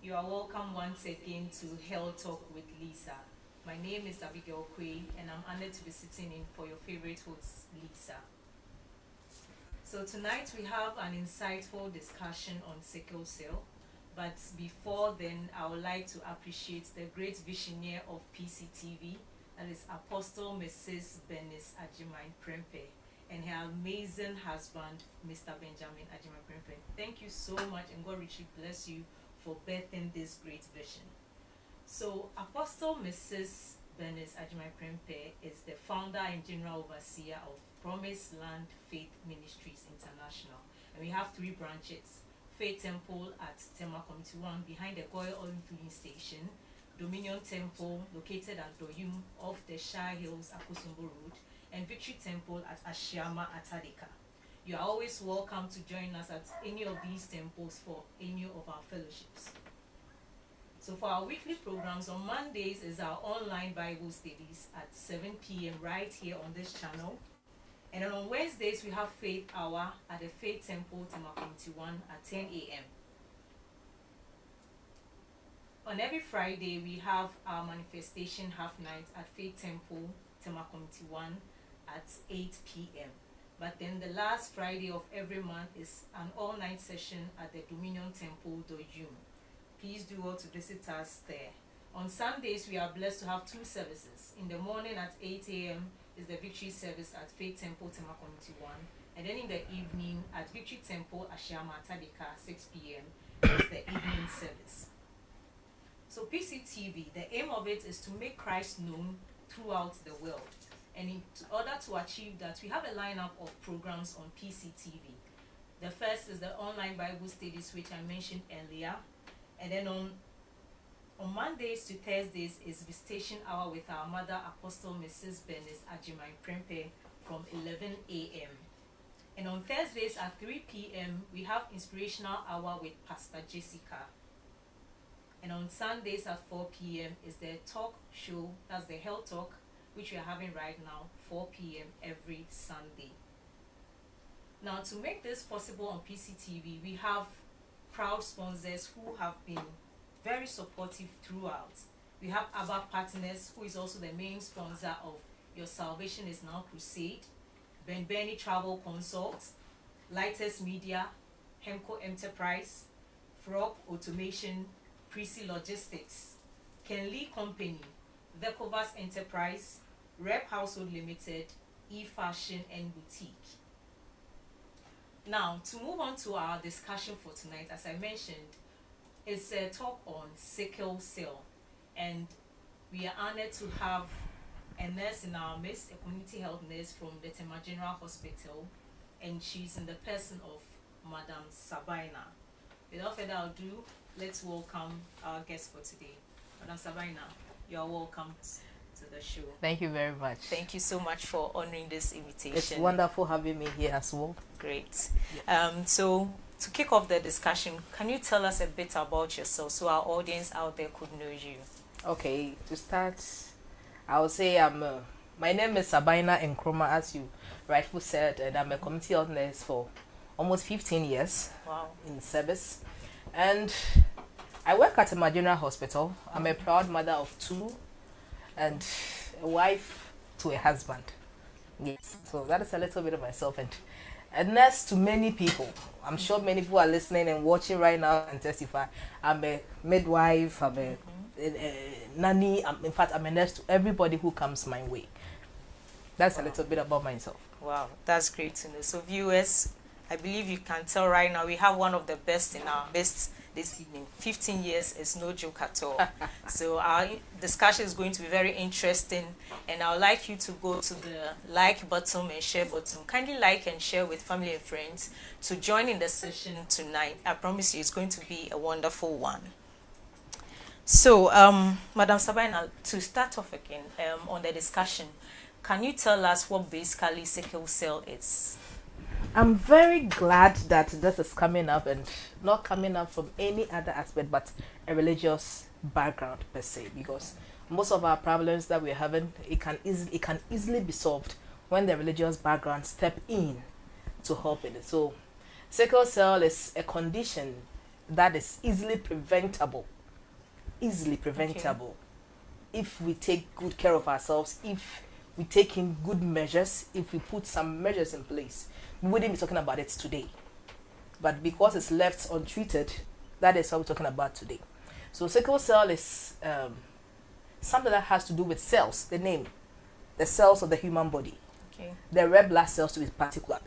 You are welcome once again to Health Talk with Lisa. My name is Abigail QUAYE, and I'm honored to be sitting in for your favorite host, Lisa. So tonight we have an insightful discussion on sickle cell. But before then, I would like to appreciate the great visionary of PCTV, that is Apostle Mrs. Bernice Ajimai Prempe, and her amazing husband, Mr. Benjamin Ajimai Prempe. Thank you so much, and God richly bless you for birthing this great vision. So, Apostle Mrs. Bernice Ajimai Prempe is the founder and general overseer of Promised Land Faith Ministries International, and we have 3 branches. Faith Temple at Tema Community 1 behind the QUAYE Oil Filling Station, Dominion Temple located at Doyum off the Shire Hills Akosombo Road, and Victory Temple at Ashiama Atadika. You are always welcome to join us at any of these temples for any of our fellowships. So for our weekly programs, on Mondays is our online Bible studies at 7 p.m. right here on this channel. And then on Wednesdays, we have Faith Hour at the Faith Temple, Tema Community 1 at 10 a.m. On every Friday, we have our manifestation half night at Faith Temple, Tema Community 1 at 8 p.m. But then the last Friday of every month is an all-night session at the Dominion Temple, Doyum. Please do well to visit us there. On Sundays, we are blessed to have 2 services. In the morning at 8 a.m. is the Victory service at Faith Temple, Tema Community 1. And then in the evening at Victory Temple, Ashiama Atadika, 6 p.m. is the evening service. So PCTV, the aim of it is to make Christ known throughout the world. And in order to achieve that, we have a lineup of programs on PCTV. The first is the online Bible studies, which I mentioned earlier. And then on Mondays to Thursdays is Visitation Hour with our mother, Apostle Mrs. Bernice Ajimai Prempe, from 11 a.m. And on Thursdays at 3 p.m., we have Inspirational Hour with Pastor Jessica. And on Sundays at 4 p.m. is the talk show, that's the Health Talk, which we are having right now, 4 p.m. every Sunday. Now, to make this possible on PCTV, we have proud sponsors who have been very supportive throughout. We have ABBA Partners, who is also the main sponsor of Your Salvation is Now Crusade, Ben Benny Travel Consult, Lightest Media, Hemco Enterprise, Frog Automation, Prissy Logistics, Ken Lee Company, The Covas Enterprise, Rep Household Limited, E-Fashion and Boutique. Now, to move on to our discussion for tonight, as I mentioned, it's a talk on sickle cell. And we are honored to have a nurse in our midst, a community health nurse from the Tema General Hospital, and she's in the person of Madam SABINA. Without further ado, let's welcome our guest for today. Madam SABINA, you are welcome to the show. Thank you very much. Thank you so much for honoring this invitation. It's wonderful having me here as well. Great. So to kick off the discussion, can you tell us a bit about yourself so our audience out there could know you? Okay, to start, I would say my name is SABINA NKRUMAH, as you rightfully said, and I'm a community health nurse for almost 15 years. Wow. In service. And I work at a general hospital. I'm a proud mother of 2 and a wife to a husband. Yes, so that is a little bit of myself, and a nurse to many people. I'm sure many people are listening and watching right now and testify. I'm a midwife, I'm a nanny, in fact, I'm a nurse to everybody who comes my way. That's a little bit about myself. Wow, that's great to know. So viewers, I believe you can tell right now we have one of the best in our midst this evening. 15 years is no joke at all. So our discussion is going to be very interesting, and I would like you to go to the like button and share button. Kindly like and share with family and friends to join in the session tonight. I promise you it's going to be a wonderful one. So, Madam SABINA, to start off again on the discussion, can you tell us what basically sickle cell is? I'm very glad that this is coming up, and not coming up from any other aspect but a religious background per se, because most of our problems that we're having, it can easily be solved when the religious background step in to help in it. So sickle cell is a condition that is easily preventable easily preventable if we take good care of ourselves, if we take in good measures, if we put some measures in place. We wouldn't be talking about it today. But because it's left untreated, that is what we're talking about today. So sickle cell is something that has to do with cells, the name, the cells of the human body. Okay. The red blood cells to be particular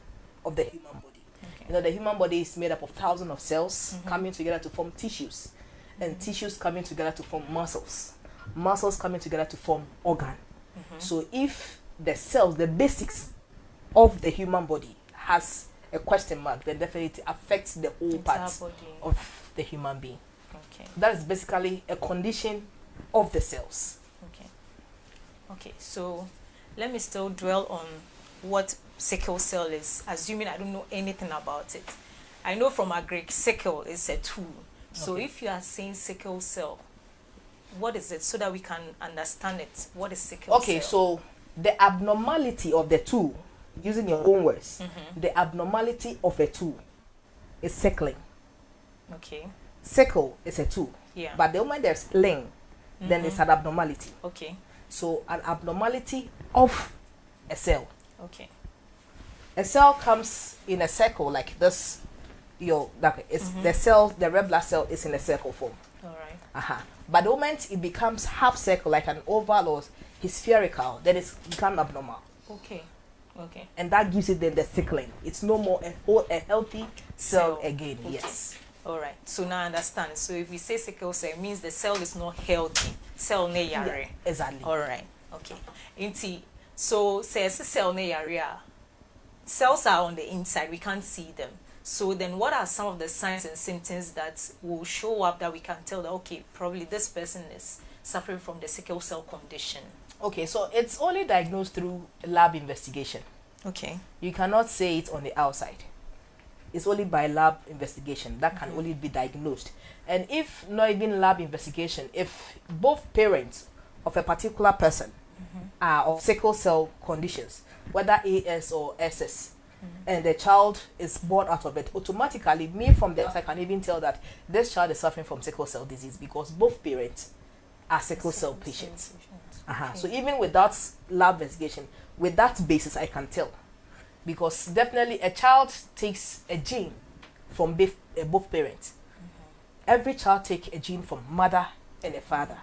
of the human body. Okay. You know, the human body is made up of thousands of cells coming together to form tissues, and tissues coming together to form muscles, muscles coming together to form organ. So if the cells, the basics of the human body has a question mark, then definitely affects the whole part of the human being. Okay. That is basically a condition of the cells. Okay. Okay, so let me still dwell on what sickle cell is, assuming I don't know anything about it. I know from a Greek, sickle is a tool. So if you are saying sickle cell, what is it, so that we can understand it? What is sickle cell? Okay, so the abnormality of the tool, using your own words, the abnormality of a tool is sickling. Okay. Sickle is a tool. Yeah. But the moment there's ling, then it's an abnormality. Okay. So an abnormality of a cell. Okay. A cell comes in a circle like this. The cell, the red blood cell is in a circle form. All right. But the moment it becomes half circle, like an oval or spherical, then it's become abnormal. Okay. Okay. And that gives it then the sickling. It's no more a healthy cell again. Okay. Yes. All right. So now I understand. So if we say sickle cell, it means the cell is not healthy. Cell ne yare. Yeah, exactly. All right. Okay. Inti. So says cell ne yare. Cells are on the inside. We can't see them. So then what are some of the signs and symptoms that will show up that we can tell that, okay, probably this person is suffering from the sickle cell condition? Okay, so it's only diagnosed through lab investigation. Okay. You cannot say it on the outside. It's only by lab investigation that can only be diagnosed. And if not even lab investigation, if both parents of a particular person are of sickle cell conditions, whether AS or SS, and the child is born out of it, automatically, me from the outside can even tell that this child is suffering from sickle cell disease because both parents are sickle cell patients. Okay. So even without lab investigation, with that basis, I can tell. Because definitely a child takes a gene from both parents. Every child takes a gene from mother and a father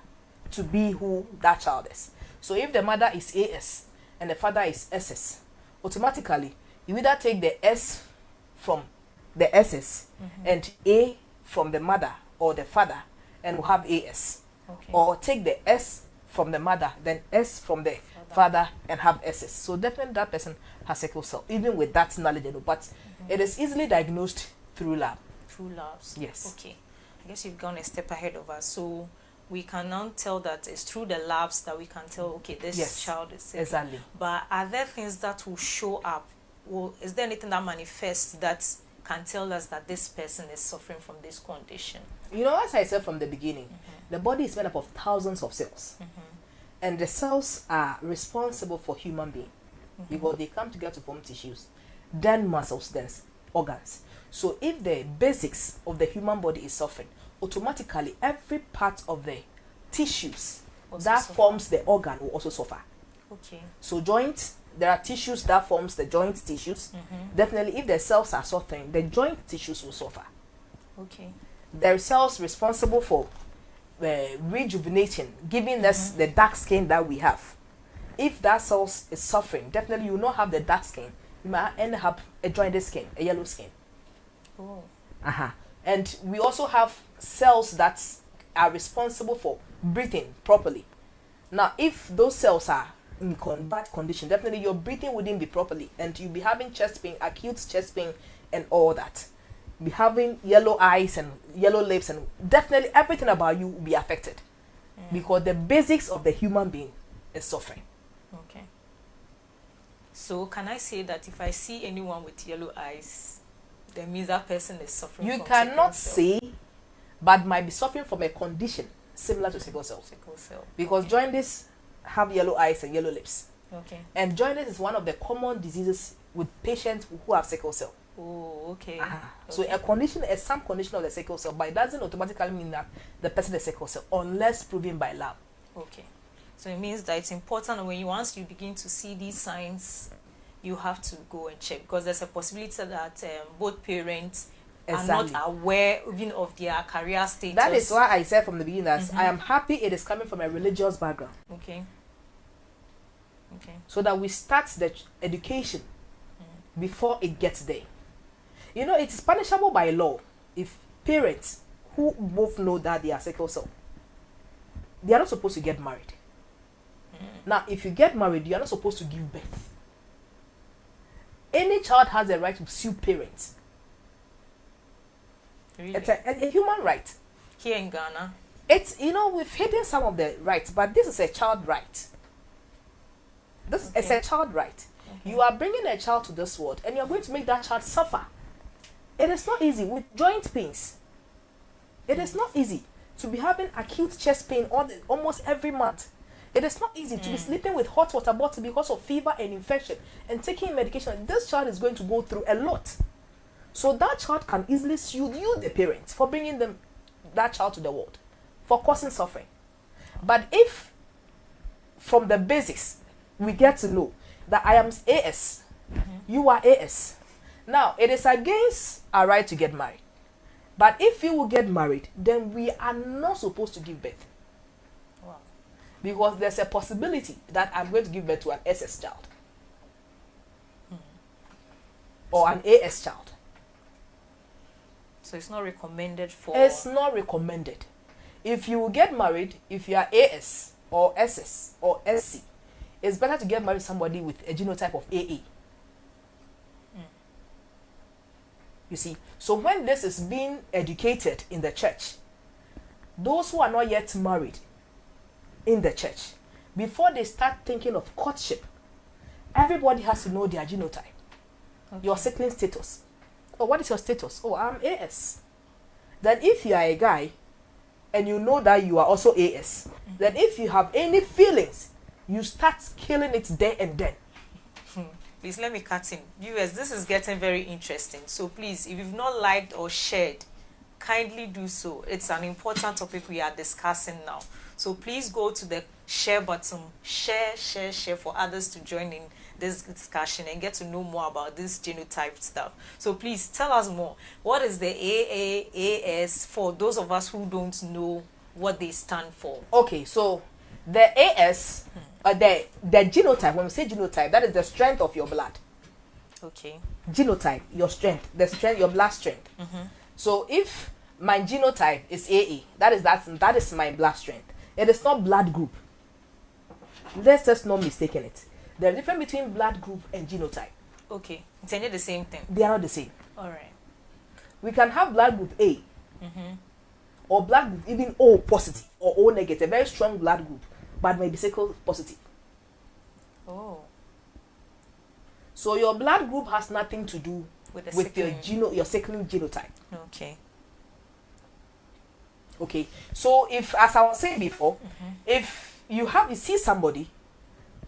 to be who that child is. So if the mother is AS and the father is SS, automatically you either take the S from the SS and A from the mother or the father and will have AS. Okay. Or take the S from the mother, then S from the father and have SS. So definitely that person has sickle cell, even with that knowledge. But it is easily diagnosed through lab. Through labs? Yes. Okay. I guess you've gone a step ahead of us. So we can now tell that it's through the labs that we can tell, okay, this child is sick. Exactly. But are there things that will show up? Well, is there anything that manifests that can tell us that this person is suffering from this condition? You know, as I said from the beginning, the body is made up of thousands of cells. And the cells are responsible for human being because they come together to form tissues, then muscles, then organs. So if the basics of the human body is suffering, automatically every part of the tissues that forms the organ will also suffer. Okay. So joints, there are tissues that forms the joint tissues. Definitely if the cells are suffering, the joint tissues will suffer. Okay. There are cells responsible for rejuvenating, giving us the dark skin that we have. If that cell is suffering, definitely you will not have the dark skin. You might end up a jointed skin, a yellow skin. Oh. And we also have cells that are responsible for breathing properly. Now, if those cells are in bad condition, definitely your breathing wouldn't be properly, and you'll be having chest pain, acute chest pain, and all that. Be having yellow eyes and yellow lips, and definitely everything about you will be affected because the basics of the human being is suffering. Okay. So can I say that if I see anyone with yellow eyes, that means that person is suffering from sickle cell? You cannot say, but might be suffering from a condition similar to sickle cell. Sickle cell. Because jaundice have yellow eyes and yellow lips. Okay. And jaundice is one of the common diseases with patients who have sickle cell. Oh, okay. So a condition is some condition of the sickle cell, but it doesn't automatically mean that the person is sickle cell unless proven by lab. Okay. So it means that it's important when once you begin to see these signs, you have to go and check, because there's a possibility that both parents are not aware even of their career status. That is why I said from the beginning that I am happy it is coming from a religious background. Okay. Okay. So that we start the education before it gets there. You know, it is punishable by law if parents who both know that they are sickle cell, they are not supposed to get married. Now, if you get married, you are not supposed to give birth. Any child has a right to sue parents. Really? It's a human right. Here in Ghana? It's, you know, we've hidden some of the rights, but this is a child right. This is a child right. You are bringing a child to this world, and you are going to make that child suffer. It is not easy with joint pains. It is not easy to be having acute chest pain almost every month. It is not easy to be sleeping with hot water bottle because of fever and infection and taking medication. This child is going to go through a lot. So that child can easily sue you, the parents, for bringing that child to the world, for causing suffering. But if from the basis we get to know that I am AS, you are AS. Now, it is against our right to get married. But if you will get married, then we are not supposed to give birth. Wow. Because there's a possibility that I'm going to give birth to an SS child. Or an AS child. So it's not recommended for... It's not recommended. If you get married, if you are AS or SS or SC, it's better to get married to somebody with a genotype of AA. You see, so when this is being educated in the church, those who are not yet married in the church, before they start thinking of courtship, everybody has to know their genotype, your sickling status. Oh, what is your status? Oh, I'm AS. Then if you are a guy and you know that you are also AS, then if you have any feelings, you start killing it there and then. Please let me cut in. Viewers, this is getting very interesting. So please, if you've not liked or shared, kindly do so. It's an important topic we are discussing now. So please go to the share button, share for others to join in this discussion and get to know more about this genotype stuff. So please tell us more. What is the AAAS for those of us who don't know what they stand for? Okay, so the AS, the genotype, when we say genotype, that is the strength of your blood. Okay. Genotype, your strength, your blood strength. So if my genotype is AA, that is my blood strength. It is not blood group. Let's just not mistaken it. The difference between blood group and genotype. Okay. It's only the same thing. They are not the same. All right. We can have blood group A, or blood group even O positive or O negative, very strong blood group, but maybe sickle positive. Oh. So your blood group has nothing to do with your sickling genotype. Okay. Okay. So if, as I was saying before, if you see somebody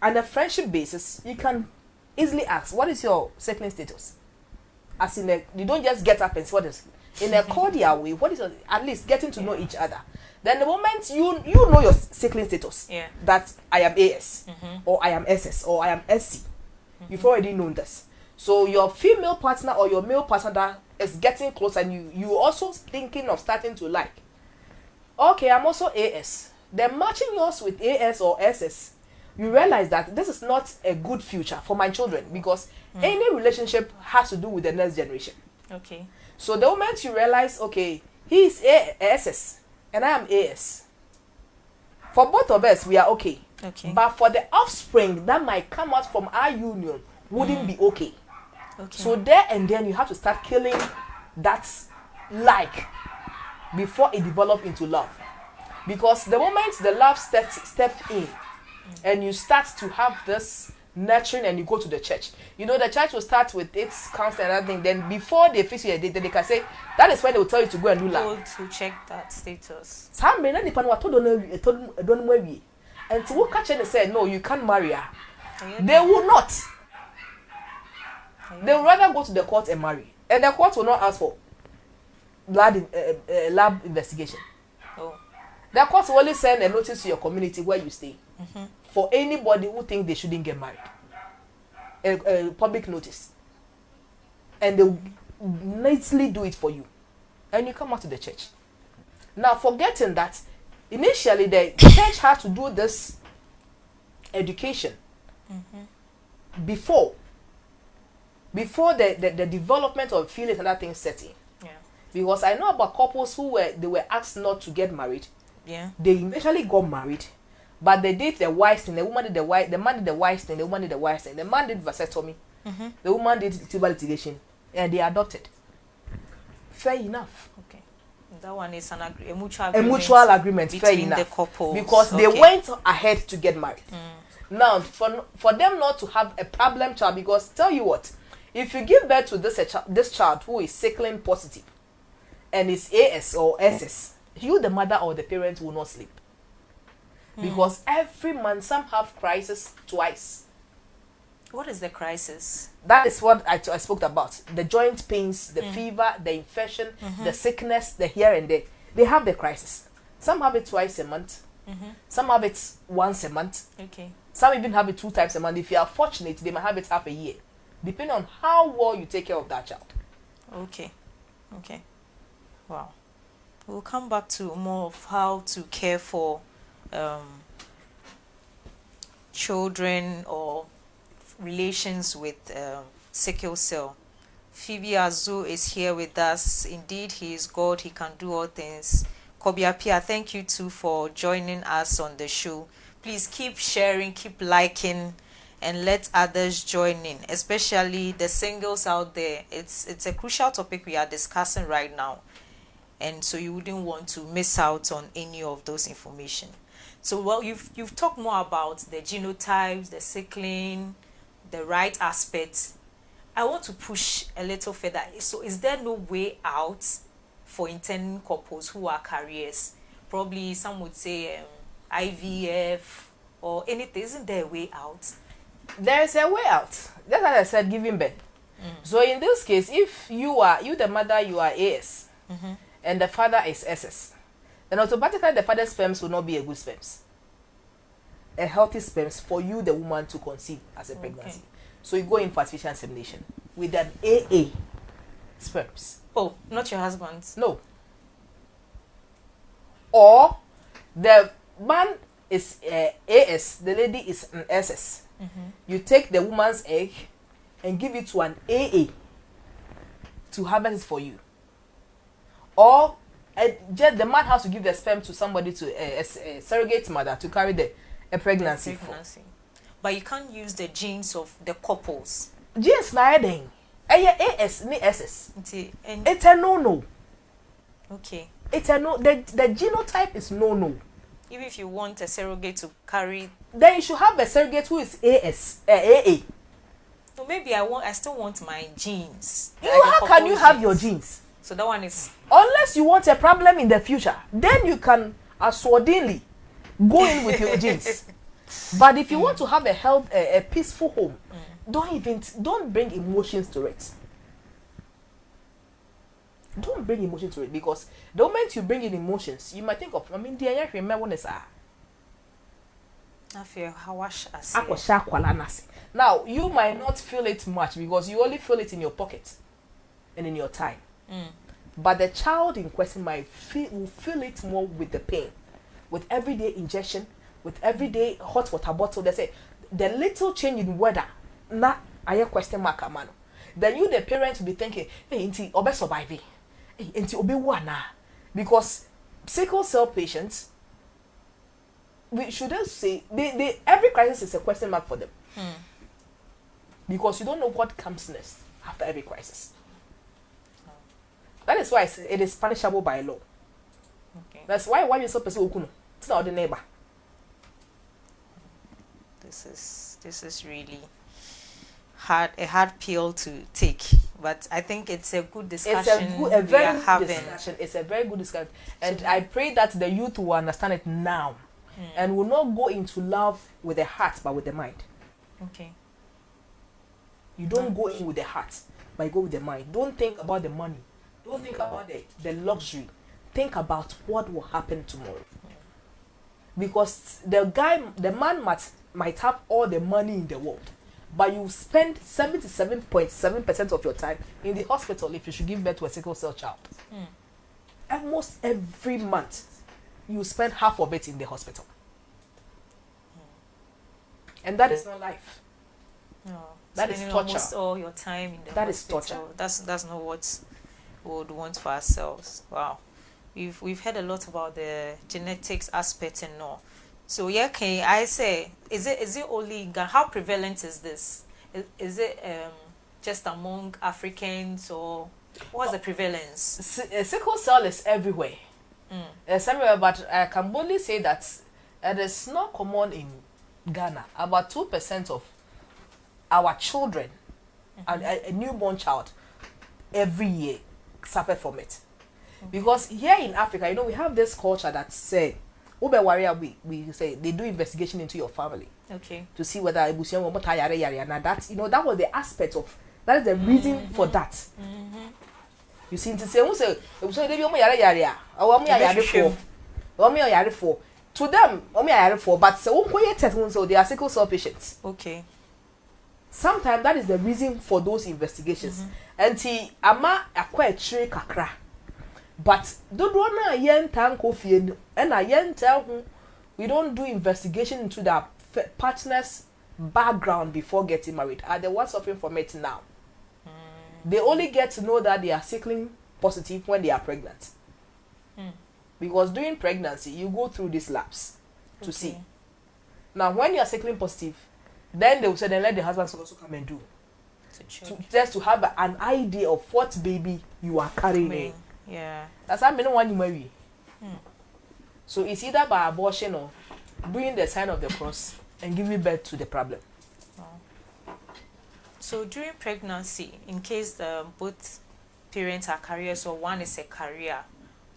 on a friendship basis, you can easily ask, what is your sickling status? As in you don't just get up and say what is in a cordial way. What is at least getting to know each other. Then the moment you know your sickling status, that I am AS or I am SS or I am SC, you've already known this. So your female partner or your male partner that is getting close and you also thinking of starting to like, okay, I'm also AS. Then matching yours with AS or SS, you realize that this is not a good future for my children, because any relationship has to do with the next generation. Okay. So the moment you realize, okay, he is SS and I am AS, for both of us we are okay. Okay. But for the offspring that might come out from our union wouldn't be okay. Okay. So there and then you have to start killing that like before it develops into love. Because the moment the love steps in and you start to have this nurturing and you go to the church, you know, the church will start with its counseling and everything. Then before they fix you a date, they can say, that is when they will tell you to go and do love. To check that status. Some men and to walk catch and say, no, you can't marry her. They will not. They will rather go to the court and marry. And the court will not ask for lab investigation. Oh. The court will only send a notice to your community where you stay for anybody who think they shouldn't get married. A public notice. And they will nicely do it for you. And you come out to the church. Now, forgetting that initially the church had to do this education before the development of feelings and other things setting. Yeah. Because I know about couples who were asked not to get married. Yeah. They eventually got married, but they did the wise thing. The woman did the wise. The man did the wise thing. The woman did the wise thing. The man did vasectomy. The woman did tubal litigation, and they adopted. Fair enough. Okay. That one is a mutual agreement. Fair between enough. the couples. Because they went ahead to get married. Now, for them not to have a problem child, because tell you what, if you give birth to this child who is sickling positive, and is AS or SS, you, the mother or the parent, will not sleep. Because every month some have crisis twice. What is the crisis? That is what I spoke about. The joint pains, the fever, the infection, the sickness, the here and there. They have the crisis. Some have it twice a month. Some have it once a month. Okay. Some even have it 2 times a month. If you are fortunate, they might have it half a year. Depending on how well you take care of that child. Okay. Okay. Wow. We'll come back to more of how to care for children or relations with sickle cell. Phoebe Azu is here with us. Indeed, he is God. He can do all things. Kobi Pia, thank you too for joining us on the show. Please keep sharing, keep liking, and let others join in, especially the singles out there. It's a crucial topic we are discussing right now, and so you wouldn't want to miss out on any of those information. So, well, you've talked more about the genotypes, the sickling, the right aspects. I want to push a little further. So, is there no way out for intending couples who are carriers? Probably some would say IVF or anything. Isn't there a way out? There is a way out. That's what I said, giving birth. So in this case, if you the mother, you are AS, and the father is SS, then automatically the father's sperms will not be a good sperms. A healthy sperms for you, the woman, to conceive as a pregnancy. So you go in for artificial insemination with an AA sperms. Oh, not your husband's? No. Or the man is AS, the lady is an SS. You take the woman's egg and give it to an AA to harvest it for you. Or just the man has to give the sperm to somebody, to a surrogate mother, to carry a pregnancy. But you can't use the genes of the couples. Genes na then. AS ni SS. It's a no. Okay. It's a no. The genotype is no. Even if you want a surrogate to carry, then you should have a surrogate who is AA. So maybe I still want my genes. How can you have your genes? So that one is, unless you want a problem in the future, then you can assuredly go in with your genes. But if you want to have a peaceful home, don't bring emotions to it. Don't bring emotions to it, because the moment you bring in emotions, you might think of, dear, remember when it's now you might not feel it much because you only feel it in your pocket and in your time. But the child in question will feel it more with the pain, with everyday injection, with everyday hot water bottle. They say the little change in weather, not a question mark, man. Then you, the parents, will be thinking, hey, inti obe survive, inti obe wana, because sickle cell patients, we shouldn't say they every crisis is a question mark for them, because you don't know what comes next after every crisis. That is why it is punishable by law. okay. That's why you so pursue okuno. It's not the neighbor. This is really a hard pill to take, but I think it's a good discussion. It's a very good discussion. It's a very good discussion, and I pray that the youth will understand it now, and will not go into love with the heart but with the mind. Okay. You don't go in with the heart. but you go with the mind. Don't think about the money. Don't think about the luxury. Think about what will happen tomorrow. Because the man might have all the money in the world, but you spend 77.7% of your time in the hospital if you should give birth to a sickle cell child. Almost every month, you spend half of it in the hospital. And that is not life. No, that is spending torture. Almost all your time in the That hospital. is torture. That's not what we would want for ourselves. Wow, we've heard a lot about the genetics aspect and all. So yeah, can I say, is it only in Ghana? How prevalent is this? Is it just among Africans, or what's the prevalence? Sickle cell is everywhere. It's everywhere, but I can boldly say that it is not common in Ghana. About 2% of our children, a newborn child, every year suffer from it. Because here in Africa, we have this culture that say, we say they do investigation into your family. Okay. To see whether now that that was the aspect of that is the reason for that. You see, to say to them, but so they are sickle cell patients. Okay. Sometimes that is the reason for those investigations. And ama akwa chire kakra. But don't wanna yen tanko fien and a yen tell we don't do investigation into the partner's background before getting married. Are the ones suffering from it now? They only get to know that they are sickling positive when they are pregnant. Because during pregnancy, you go through these labs to see. Now, when you are sickling positive, then they will say, then let the husband also come and do. Just to have an idea of what baby you are carrying. Yeah. That's how many one you marry. So it's either by abortion or doing the sign of the cross and giving birth to the problem. So during pregnancy, in case both parents are carriers or one is a carrier,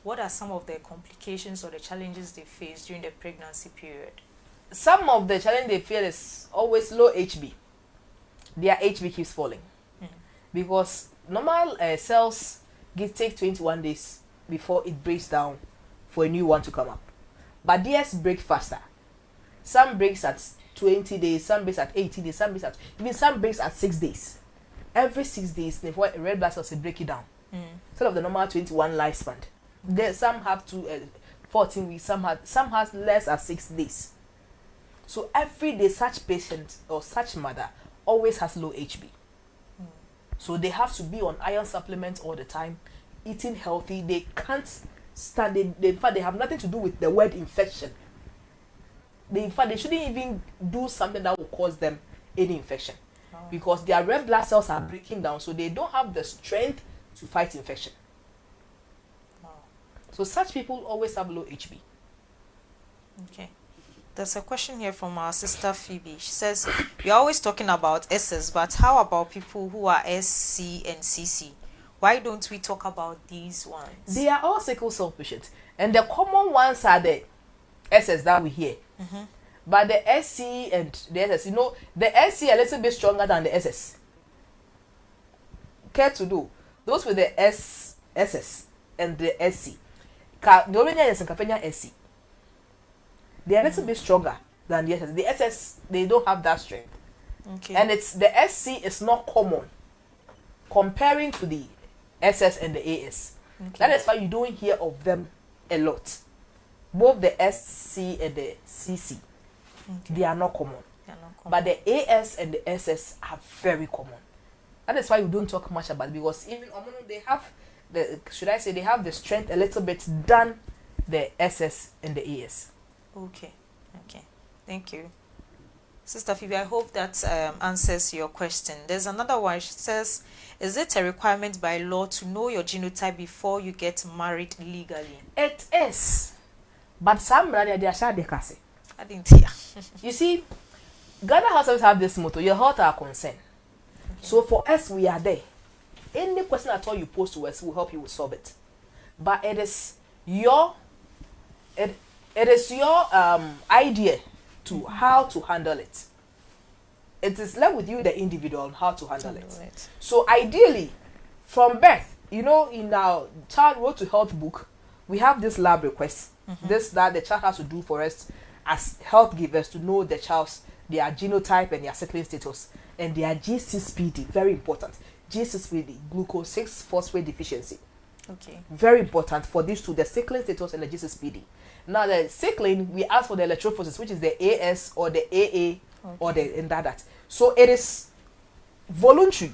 what are some of the complications or the challenges they face during the pregnancy period? Some of the challenge they feel is always low HB. Their HB keeps falling. Because normal cells take 21 days before it breaks down for a new one to come up. But theirs break faster. Some breaks at 20 days, some breaks at 80 days, some breaks at 6 days. Every 6 days, before red blood cells break it down. Instead of the normal 21 lifespan. Some have 14 weeks, some has less than 6 days. So every day such patient or such mother always has low HB. So they have to be on iron supplements all the time, eating healthy. They can't stand it. In fact, they have nothing to do with the word infection. In fact, they shouldn't even do something that will cause them any infection. Because their red blood cells are breaking down, so they don't have the strength to fight infection. So such people always have low HB. Okay. There's a question here from our sister Phoebe. She says, you're always talking about SS, but how about people who are SC and CC? Why don't we talk about these ones? They are all sickle cell patients. And the common ones are the SS that we hear. But the SC and the SS, the SC a little bit stronger than the SS. Care to do. Those with the SS and the SC. The only thing is in SC. They are a little bit stronger than the SS. The SS, they don't have that strength. Okay. And the SC is not common comparing to the SS and the AS. That is why you don't hear of them a lot. Both the SC and the CC, they are not common. But the AS and the SS are very common. That is why you don't talk much about it, because even they have they have the strength a little bit than the SS and the AS. Okay. Thank you. Sister Phoebe, I hope that answers your question. There's another one. She says, is it a requirement by law to know your genotype before you get married legally? It is. But some brother, they are shy, they can say. I didn't hear. You see, Ghana households have this motto, your health are concerned. So for us, we are there. Any question at all you pose to us, will help you with solve it. But it is your idea to how to handle it. it is left with you, the individual, on how to handle it. So ideally, from birth, in our child road to health book, we have this lab request. This that the child has to do for us as health givers to know their genotype and their sickling status and their G6PD. Very important. G6PD, glucose 6-phosphate deficiency. Okay. Very important for these two, the sickling status and the G6PD. Now the sickling, we ask for the electrophoresis, which is the AS or the AA or the and that. So it is voluntary.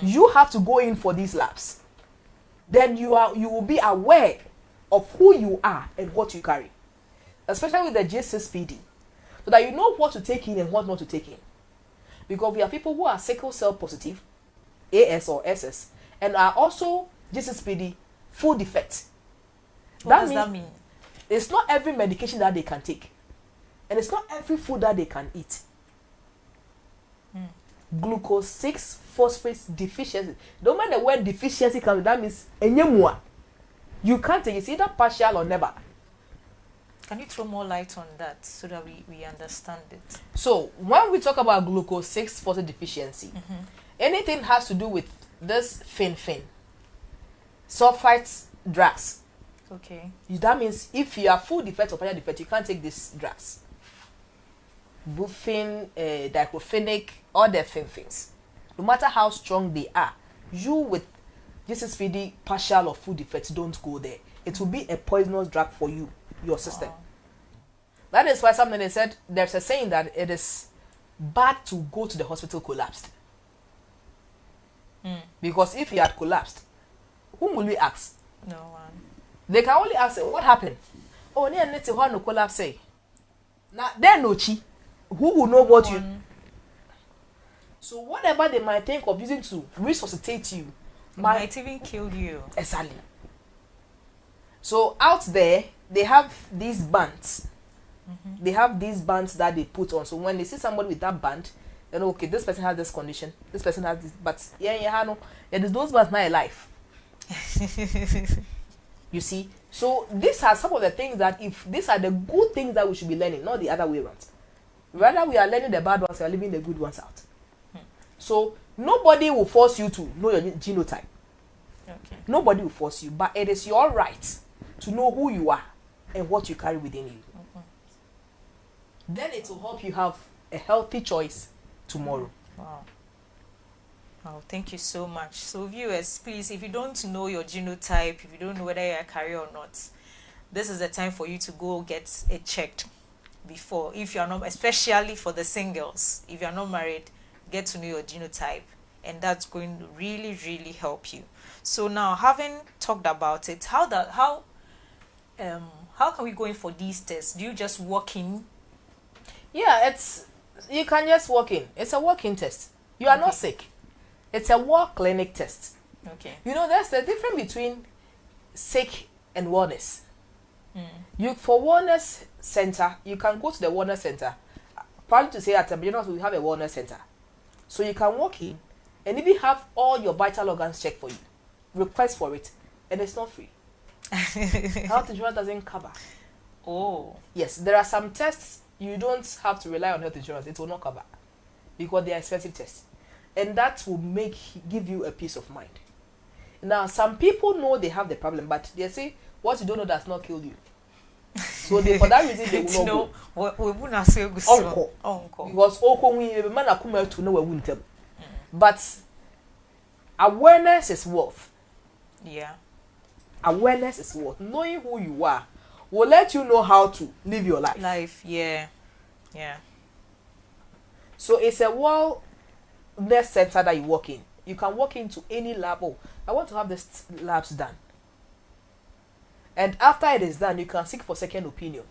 You have to go in for these labs. Then you will be aware of who you are and what you carry, especially with the G6PD, so that you know what to take in and what not to take in. Because we have people who are sickle cell positive, AS or SS, and are also G6PD full defect. What does that mean? It's not every medication that they can take, and it's not every food that they can eat. Glucose 6-phosphate deficiency. Don't mind the word deficiency comes, that means enyemua. You can't take it. It's either partial or never. Can you throw more light on that so that we understand it? So when we talk about glucose 6-phosphate deficiency, anything has to do with this sulfite drugs. Okay. That means if you are full defect or partial defect, you can't take these drugs. Buffin, diclofenac, all the things. No matter how strong they are, you with G6PD partial or full defect, don't go there. It will be a poisonous drug for you, your system. That is why something they said, there's a saying that it is bad to go to the hospital collapsed. Because if you had collapsed, whom will we ask? No one. They can only ask, what happened? Oh, near net no collapse. Now, they're no chi. Who will know what you... So whatever they might think of using to resuscitate you, might even kill you. Exactly. So out there, they have these bands. They have these bands that they put on. So when they see somebody with that band, they know, okay, this person has this condition, this person has this, but those bands my life. You see? So these are some of the things that, if these are the good things that we should be learning, not the other way around. Rather, we are learning the bad ones, we are leaving the good ones out. So nobody will force you to know your genotype. Okay. Nobody will force you, but it is your right to know who you are and what you carry within you. Then it will help you have a healthy choice tomorrow. Wow. Wow, thank you so much. So viewers, please, if you don't know your genotype, if you don't know whether you are a carrier or not, this is the time for you to go get it checked before. If you are not, especially for the singles, if you are not married, get to know your genotype, and that's going to really, really help you. So now, having talked about it, how can we go in for these tests? Do you just walk in? Yeah, you can just walk in. It's a walk-in test. You are not sick. It's a walk clinic test. Okay. There's the difference between sick and wellness. For wellness center, you can go to the wellness center. Probably to say at we have a wellness center. So you can walk in and even have all your vital organs checked for you. Request for it. And it's not free. Health insurance doesn't cover. Oh. Yes, there are some tests you don't have to rely on health insurance. It will not cover. Because they are expensive tests. And that will give you a peace of mind. Now, some people know they have the problem, but they say, what you don't know does not kill you. So for that reason, they will not go. Uncle. Because but awareness is worth. Yeah. Awareness is worth. Knowing who you are will let you know how to live your life. Yeah. So it's a wellness center that you walk in. You can walk into any lab. Oh, I want to have this labs done. And after it is done, you can seek for second opinion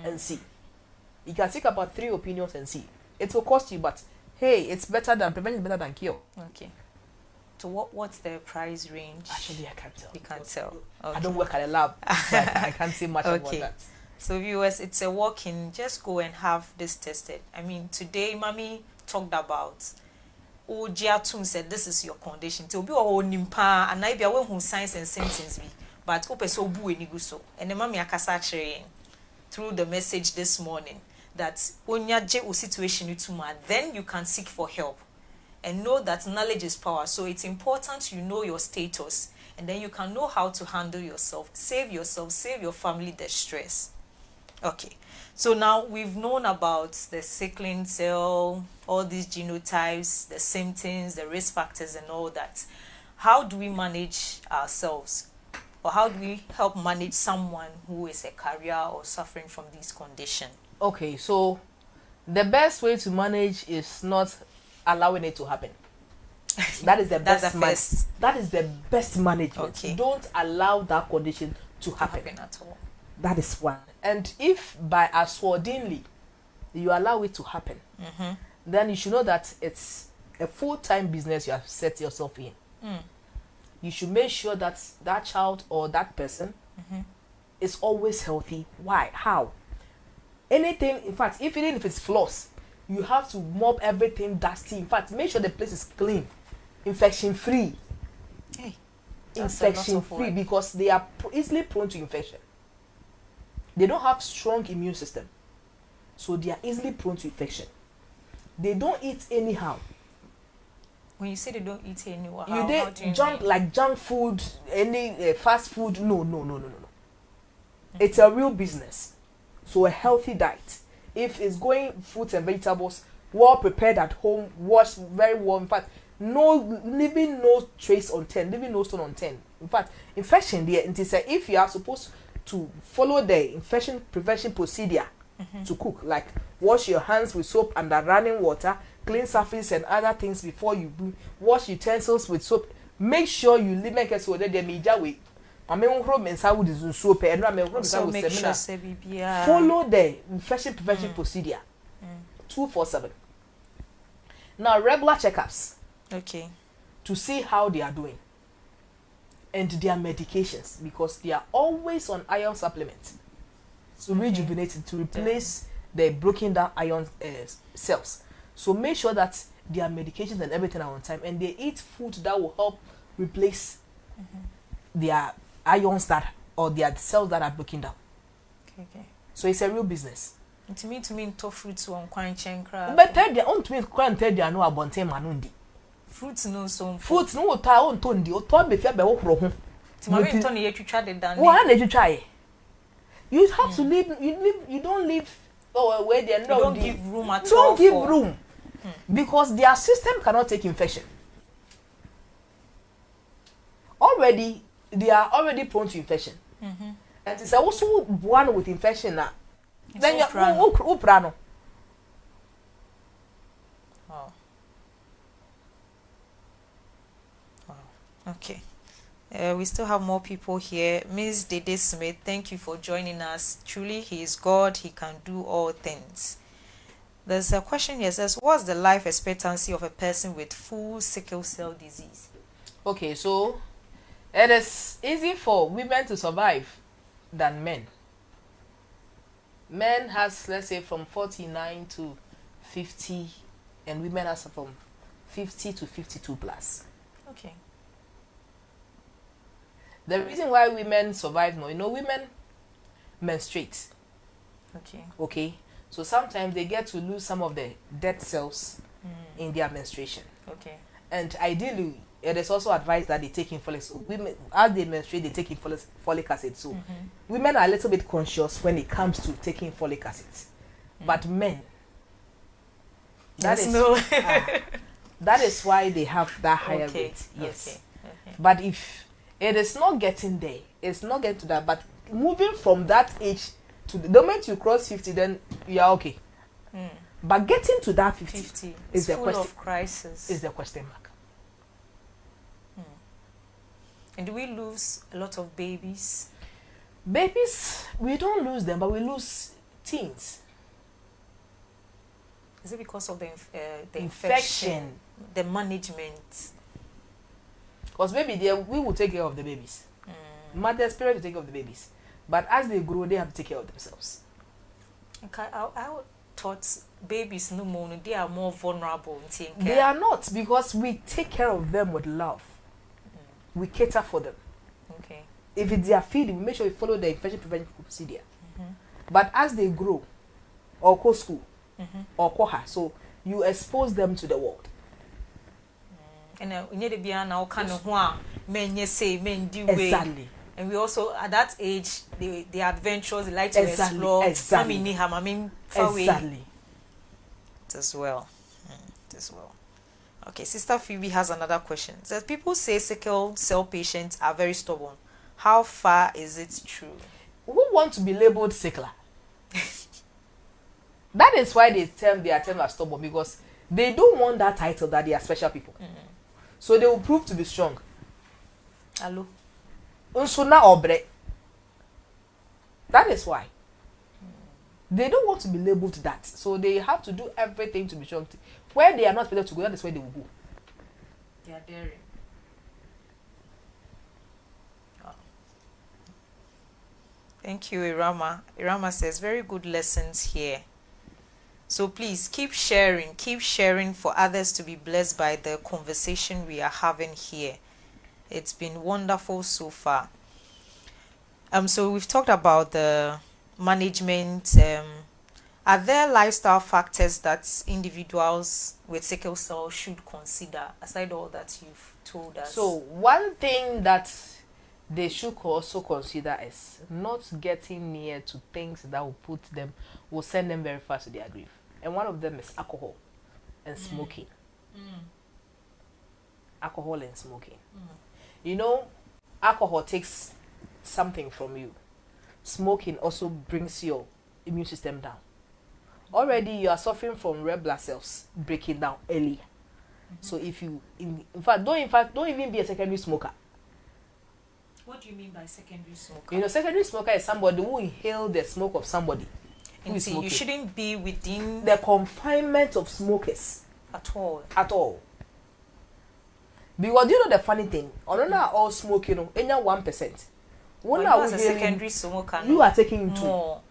and see. You can seek about 3 opinions and see. It will cost you, but hey, it's better than prevention, better than cure. Okay. So what's the price range? Actually, I can't tell. You can't tell. Okay. I don't work at a lab, so I can't say much about that. So viewers, it's a walk-in. Just go and have this tested. I mean, today, Mommy talked about Ojiatum said this is your condition. To be a nimpa and I be aware who signs and symptoms be. But ope so bu enigu so. And the Mommy akasa through the message this morning that onyaje o situation ituma, then you can seek for help. And know that knowledge is power. So it's important you know your status, and then you can know how to handle yourself, save your family the stress. Okay, so now we've known about the sickling cell, all these genotypes, the symptoms, the risk factors, and all that. How do we manage ourselves, or how do we help manage someone who is a carrier or suffering from this condition? Okay, so the best way to manage is not allowing it to happen. That is the best. That is the best management. Okay. Don't allow that condition to happen At all. That is one. And if by assuredly you allow it to happen, then you should know that it's a full-time business you have set yourself in. You should make sure that that child or that person is always healthy. Why? How? Anything, in fact, even if it's floss, you have to mop everything dusty. In fact, make sure the place is clean, infection-free. Hey, Infection-free, because they are easily prone to infection. They don't have strong immune system, so they are easily prone to infection. They don't eat anyhow. When you say they don't eat anyhow, You did junk food, any fast food. No. It's a real business. So a healthy diet. If it's going fruits and vegetables, well prepared at home, washed very well. In fact, leaving no trace on 10, leaving no stone on 10. In fact, infection there, it is if you are supposed to follow the infection prevention procedure to cook, like wash your hands with soap under running water, clean surface and other things before you wash utensils with soap. Make sure you make it so that they media way. Follow the infection prevention procedure 247. Now regular checkups, okay, to see how they are doing, and their medications, because they are always on iron supplements to rejuvenate it, to replace the broken down iron cells. So make sure that their medications and everything are on time, and they eat food that will help replace their ions or their cells that are broken down. Okay. So it's a real business. To me, to fruits on quanchen crab. But tell their own twins, can't tell their no about manundi. Fruits no so. Fruits no ta on tondi or told me if you have a walk from home. Tony, you try the done. What did you try? You have to leave. You don't leave. Oh, where they don't give room at all. Don't give room because their system cannot take infection. They are already prone to infection. And it's also one with infection now. Then you're prano. Wow. Okay. We still have more people here. Ms. Dede Smith, thank you for joining us. Truly, He is God. He can do all things. There's a question here. Says, what's the life expectancy of a person with full sickle cell disease? Okay, so it is easy for women to survive than men. Men has, let's say, from 49 to 50, and women has from 50 to 52 plus. Okay. The reason why women survive more, women menstruate. Okay. So sometimes they get to lose some of the dead cells in their menstruation. Okay. And ideally, it is also advised that they take in folic. So women, as they menstruate, they take in folic acid. So women are a little bit conscious when it comes to taking folic acid. But men, that is why they have that higher rate. Yes. Okay. But if it is not getting there, it's not getting to that. But moving from that age to the moment you cross 50, then you are okay. But getting to that 50 is the question. Of crisis. Is the question mark. And do we lose a lot of babies? Babies, we don't lose them, but we lose teens. Is it because of the infection, the management? Because maybe we will take care of the babies. Mother's parents will take care of the babies. But as they grow, they have to take care of themselves. Okay, I thought babies no more, they are more vulnerable in taking care. They are not, because we take care of them with love. We cater for them. Okay. If it's their feeding, we make sure we follow the infection prevention procedure. But as they grow, or co school or koha. So you expose them to the world. And you need to be now kind of one men you say men do way. Exactly. And we also at that age the adventures they like to explore. Exactly. Exactly. As well. As well. Okay, Sister Phoebe has another question. It says people say sickle cell patients are very stubborn. How far is it true? Who want to be labeled sickler? That is why they term as stubborn, because they don't want that title that they are special people. So they will prove to be strong. Hello. Unsuna obre. That is why. They don't want to be labeled that. So they have to do everything to be strong. Where they are not able to go, that is where they will go. They are daring. Oh. Thank you, Irama. Irama says, very good lessons here. So please keep sharing for others to be blessed by the conversation we are having here. It's been wonderful so far. So we've talked about the management. Are there lifestyle factors that individuals with sickle cell should consider aside all that you've told us? So one thing that they should also consider is not getting near to things that will send them very fast to their grief. And one of them is alcohol and smoking. Alcohol and smoking. You know, alcohol takes something from you. Smoking also brings your immune system down. Already you are suffering from red blood cells breaking down early. So if you in fact don't even be a secondary smoker. What do you mean by secondary smoker? You know, secondary smoker is somebody who inhale the smoke of somebody. And see, you shouldn't be within the confinement of smokers at all. Because you know the funny thing, all smoke, you know, any 1%. When you as a secondary smoker, you are taking more.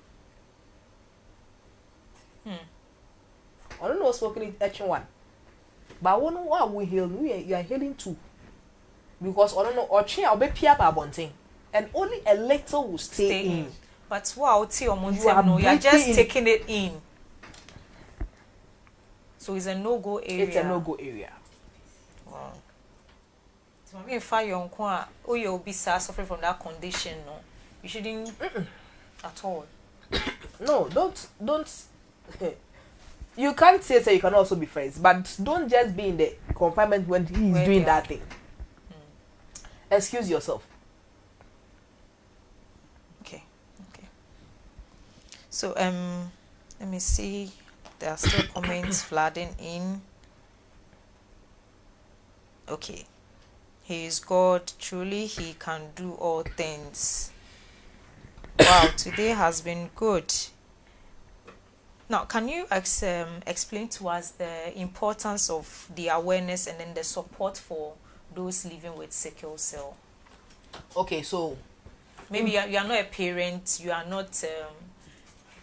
I don't know smoking is H1. But what we heal, you are healing too. Because I don't know, or change or be peer by bunting. And only a little will stay in. But wow, you are just taking it in. So it's a no-go area. It's a no-go area. Wow. So I mean, if you'll be suffering from that condition, no, you shouldn't at all. No, don't. You can't say you can also be friends, but don't just be in the confinement when he's doing that thing. Excuse yourself. Okay. So let me see. There are still comments flooding in. Okay. He is God. Truly, He can do all things. Wow, today has been good. Now, can you explain to us the importance of the awareness and then the support for those living with sickle cell? Okay, so maybe you are not a parent, you are not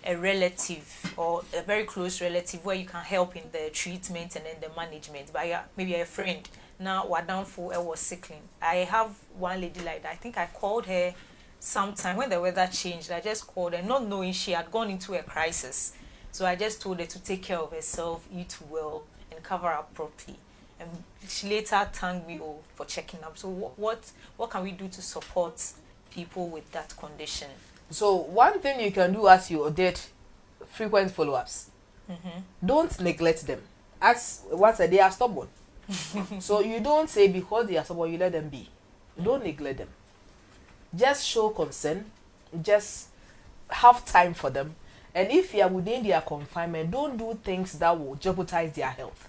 a relative or a very close relative where you can help in the treatment and then the management, but maybe a friend. Now, Wadamfo, I was sickling. I have one lady like that. I think I called her sometime when the weather changed. I just called her, not knowing she had gone into a crisis. So I just told her to take care of herself, eat well, and cover up properly. And she later thanked me for checking up. So what can we do to support people with that condition? So one thing you can do as you did frequent follow-ups. Don't neglect them. As once they are stubborn. So you don't say because they are stubborn, you let them be. Don't neglect them. Just show concern. Just have time for them. And if you are within their confinement, don't do things that will jeopardize their health.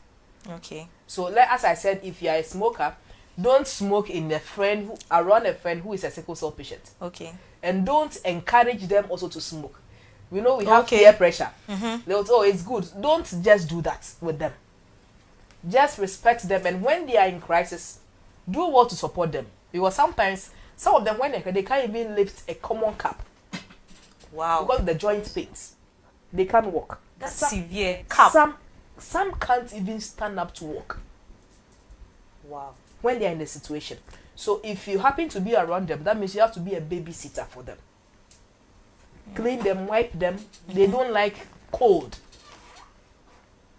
Okay. So, as I said, if you are a smoker, don't smoke around a friend who is a sickle cell patient. Okay. And don't encourage them also to smoke. We know we have peer pressure. They'll it's good. Don't just do that with them. Just respect them, and when they are in crisis, do what to support them. Because sometimes some of them, when they can't even lift a common cup. Wow. Because the joint pains, they can't walk. That's severe. Cup. Some can't even stand up to walk. Wow. When they are in the situation. So if you happen to be around them, that means you have to be a babysitter for them. Clean them, wipe them. They don't like cold.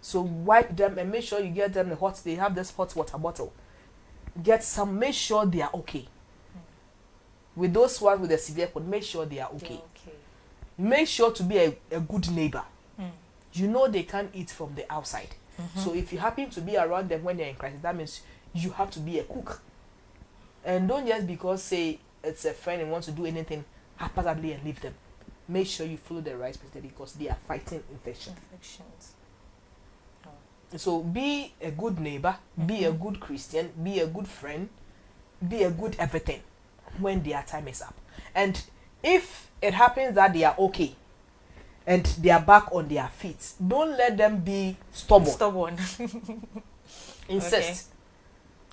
So wipe them and make sure you get them the hot. They have this hot water bottle. Get some. Make sure they are okay. With those ones with the severe cold, make sure they are okay. Make sure to be a good neighbor. You know they can't eat from the outside. So if you happen to be around them when they're in crisis, that means you have to be a cook. And don't just because say it's a friend and wants to do anything haphazardly and leave them. Make sure you follow the right procedure because they are fighting infections. So be a good neighbor, be a good Christian, be a good friend, be a good everything when their time is up. And if it happens that they are okay and they are back on their feet, don't let them be stubborn. Insist.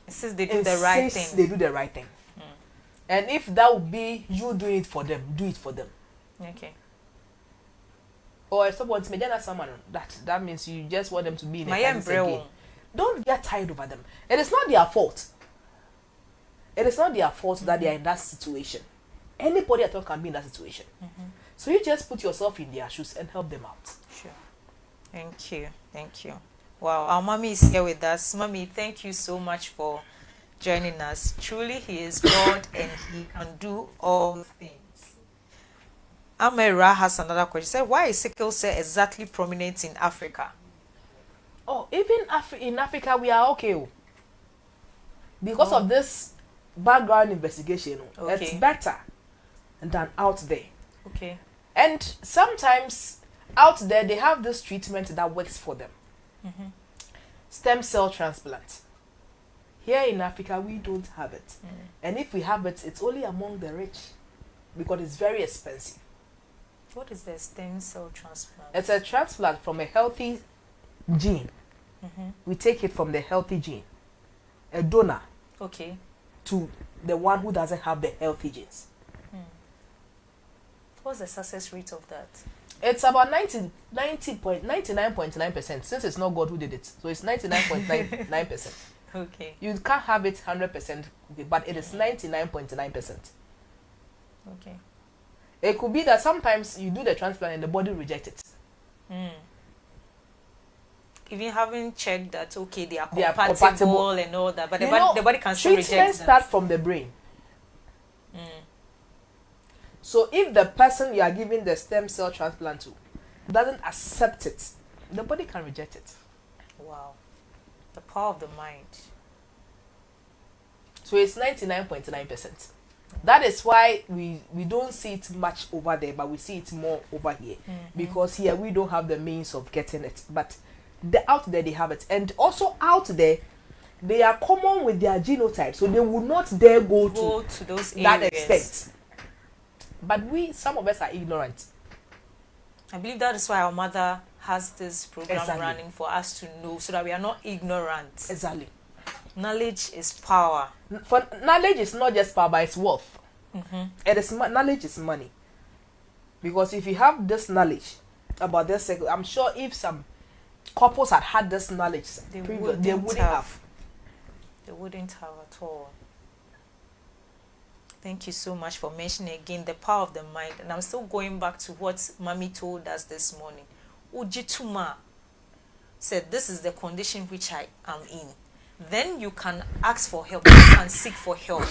Insist they do the right thing. They do the right thing. And if that would be you doing it for them, do it for them. Okay. Or if someone someone that means you just want them to be in a crisis again. Don't get tired over them. It is not their fault. It is not their fault that they are in that situation. Anybody at all can be in that situation. So you just put yourself in their shoes and help them out. Sure. Thank you. Thank you. Wow, our mommy is here with us. Mommy, thank you so much for joining us. Truly, he is God and he can do all things. Amera has another question. She said, why is sickle cell exactly prominent in Africa? Oh, even in Africa, we are okay. Because of this background investigation, it's better than out there. Okay. And sometimes out there, they have this treatment that works for them. Stem cell transplant. Here in Africa, we don't have it. And if we have it, it's only among the rich because it's very expensive. What is the stem cell transplant? It's a transplant from a healthy gene. We take it from the healthy gene. A donor. Okay. To the one who doesn't have the healthy genes. What's the success rate of that? It's about 99.9%. Since it's not God who did it, so it's 99.99%. Okay. You can't have it 100%, but it is 99.9%. Okay. It could be that sometimes you do the transplant and the body rejects it. Even having checked that, okay, they are compatible and all that, but the body can still reject that. Treatment starts from the brain. So if the person you are giving the stem cell transplant to doesn't accept it, the body can reject it. Wow. The power of the mind. So it's 99.9%. That is why we don't see it much over there, but we see it more over here. Because here we don't have the means of getting it. But out there they have it. And also out there, they are common with their genotype. So they will not dare go to those that areas. extent. But some of us are ignorant. I believe that is why our mother has this program running for us to know so that we are not ignorant. Exactly. Knowledge is power. For knowledge is not just power, but it's worth. It is knowledge is money. Because if you have this knowledge about this cycle, I'm sure if some couples had this knowledge, they wouldn't have. They wouldn't have at all. Thank you so much for mentioning again the power of the mind. And I'm still going back to what Mommy told us this morning. Ujituma said, this is the condition which I am in. Then you can ask for help. You can seek for help.